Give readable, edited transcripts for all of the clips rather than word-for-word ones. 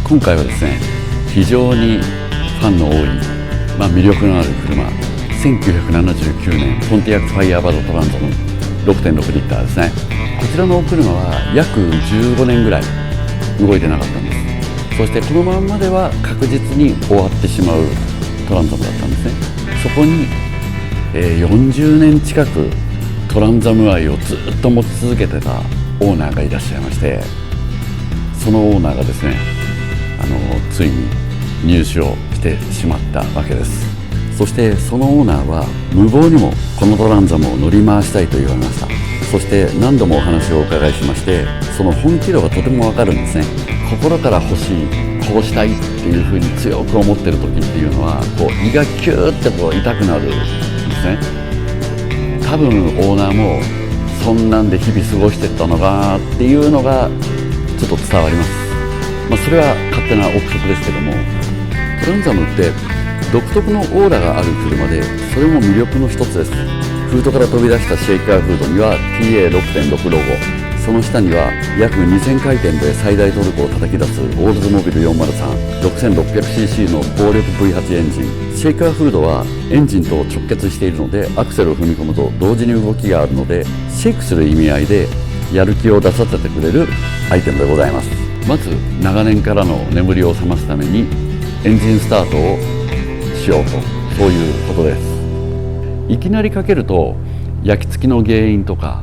今回はですね、非常にファンの多い、魅力のある車、1979年ポンティアックファイヤーバードトランザム 6.6 リッターですね。こちらのお車は約15年ぐらい動いてなかったんです。そしてこのまんまでは確実に終わってしまうトランザムだったんですね。そこに、40年近くトランザム愛をずっと持ち続けてたオーナーがいらっしゃいまして、そのオーナーがですね、ついに入手をしてしまったわけです。そしてそのオーナーは無謀にもこのトランザムを乗り回したいと言われました。そして何度もお話をお伺いしまして、その本気度がとてもわかるんですね。心から欲しい、こうしたいっていうふうに強く思ってる時っていうのは胃がキューって痛くなるんですね。多分オーナーもそんなんで日々過ごしてったのかっていうのがちょっと伝わります。それは勝手な憶測ですけども、トランザムって独特のオーラがある車で、それも魅力の一つです。フードから飛び出したシェイカーフードには TA6.6 ロゴ、その下には約2000回転で最大トルクを叩き出すオールズモビル 403、6600cc の高力 V8 エンジン。シェイカーフードはエンジンと直結しているので、アクセルを踏み込むと同時に動きがあるので、シェイクする意味合いでやる気を出させてくれるアイテムでございます。まず長年からの眠りを覚ますためにエンジンスタートをしようと、そういうことです。いきなりかけると焼き付きの原因とか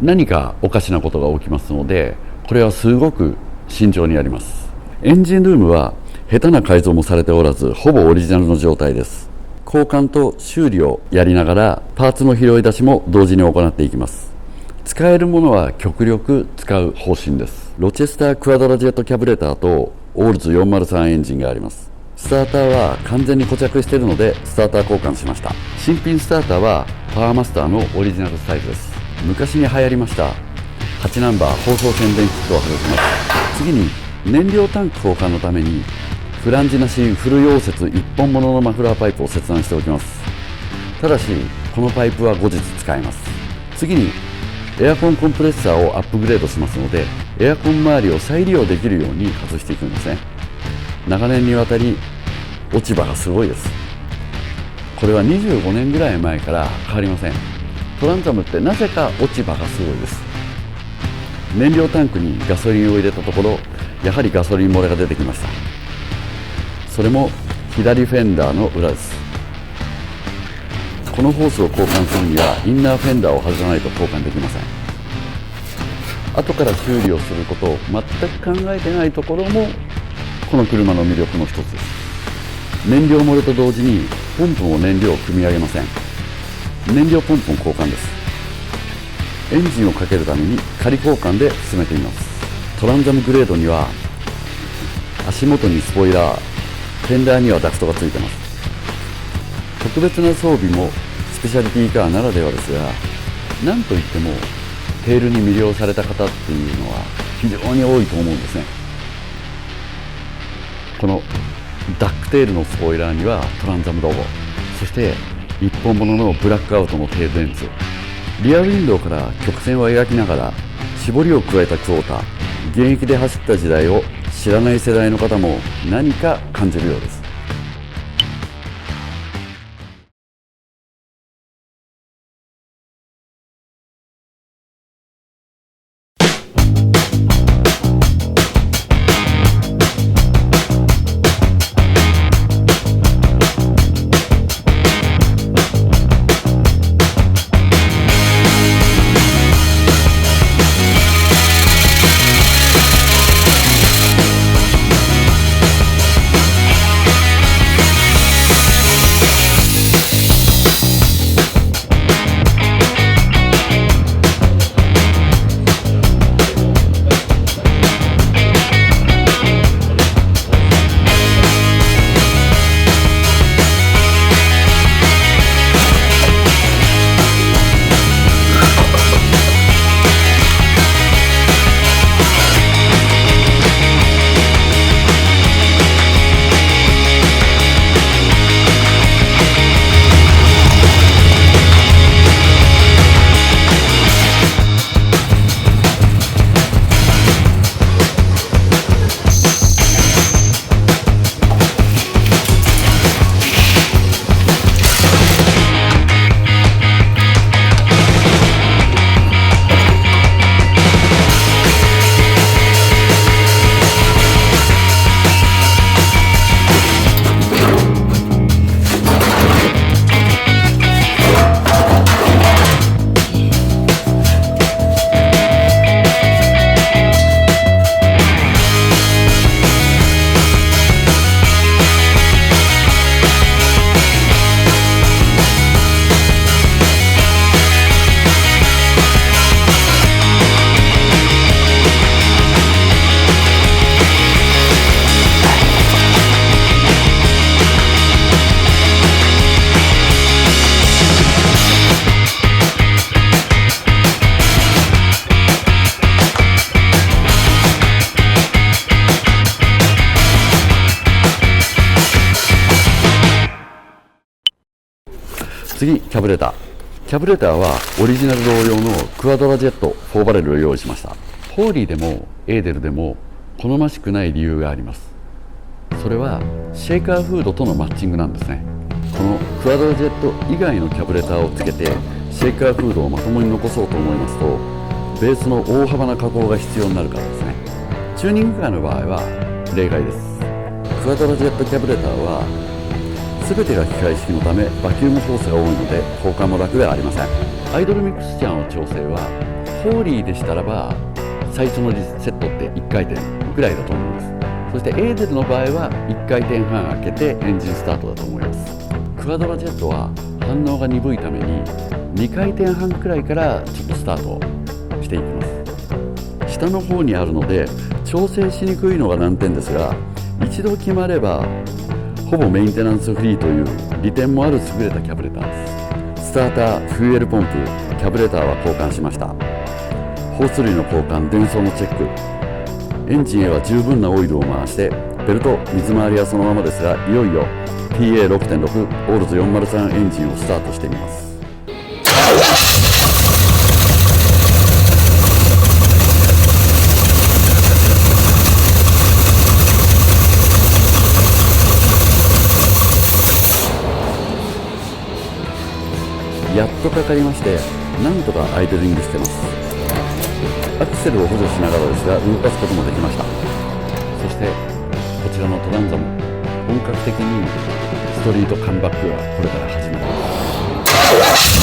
何かおかしなことが起きますので、これはすごく慎重にやります。エンジンルームは下手な改造もされておらず、ほぼオリジナルの状態です。交換と修理をやりながらパーツの拾い出しも同時に行っていきます。使えるものは極力使う方針です。ロチェスタークアドラジェットキャブレターとオールズ403エンジンがあります。スターターは完全に固着しているのでスターター交換しました。新品スターターはパワーマスターのオリジナルスタイルです。昔に流行りました8ナンバー放送宣伝キットを外します。次に燃料タンク交換のためにフランジなしフル溶接1本物のマフラーパイプを切断しておきます。ただしこのパイプは後日使います。次にエアコンコンプレッサーをアップグレードしますので、エアコン周りを再利用できるように外していくんですね。長年にわたり落ち葉がすごいです。これは25年ぐらい前から変わりません。トランザムってなぜか落ち葉がすごいです。燃料タンクにガソリンを入れたところ、やはりガソリン漏れが出てきました。それも左フェンダーの裏です。このホースを交換するにはインナーフェンダーを外さないと交換できません。後から修理をすることを全く考えてないところもこの車の魅力の一つです。燃料漏れと同時にポンプも燃料を組み上げません。燃料ポンプも交換です。エンジンをかけるために仮交換で進めています。トランザムグレードには足元にスポイラー、フェンダーにはダクトがついています。特別な装備もスペシャリティカーならではですが、なんといってもテールに魅了された方っていうのは非常に多いと思うんですね。このダックテールのスポイラーにはトランザムロゴ、そして一本物のブラックアウトのテールレンズ、リアウィンドウから曲線を描きながら絞りを加えたクォーター、現役で走った時代を知らない世代の方も何か感じるようです。次、キャブレター。キャブレターはオリジナル同様のクアドラジェット4バレルを用意しました。ホーリーでもエーデルでも好ましくない理由があります。それはシェイカーフードとのマッチングなんですね。このクアドラジェット以外のキャブレターをつけてシェイカーフードをまともに残そうと思いますと、ベースの大幅な加工が必要になるからですね。チューニングカーの場合は例外です。クアドラジェットキャブレターは全てが機械式のためバキュームフォースが多いので交換も楽ではありません。アイドルミクスチャーの調整はホーリーでしたらば最初のセットって1回転ぐらいだと思います。そしてエーデルの場合は1回転半開けてエンジンスタートだと思います。クアドラジェットは反応が鈍いために2回転半くらいからちょっとスタートしていきます。下の方にあるので調整しにくいのが難点ですが、一度決まればほぼメンテナンスフリーという利点もある優れたキャブレターです。スターター、フューエルポンプ、キャブレターは交換しました。ホース類の交換、電装のチェック、エンジンへは十分なオイルを回して、ベルト、水回りはそのままですが、いよいよ PA6.6 オールズ403エンジンをスタートしてみます。やっとかかりまして、なんとかアイドリングしてます。アクセルを補助しながらですが動かすこともできました。そしてこちらのトランザム、本格的にストリートカムバックがこれから始まります。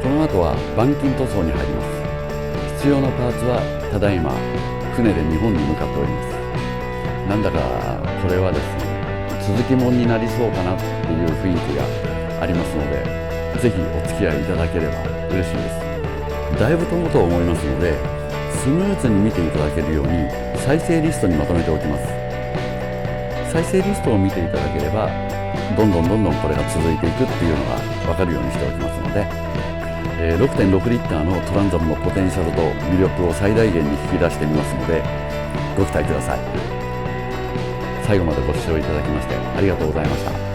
この後は板金塗装に入ります。必要なパーツはただいま船で日本に向かっております。なんだかこれはですね、続きもんになりそうかなっていう雰囲気がありますので、ぜひお付き合いいただければ嬉しいです。だいぶ飛ぶと思いますので、スムーズに見ていただけるように再生リストにまとめておきます。再生リストを見ていただければどんどんこれが続いていくっていうのが分かるようにしておきますので、6.6 リッターのトランザムのポテンシャルと魅力を最大限に引き出してみますのでご期待ください。最後までご視聴いただきましてありがとうございました。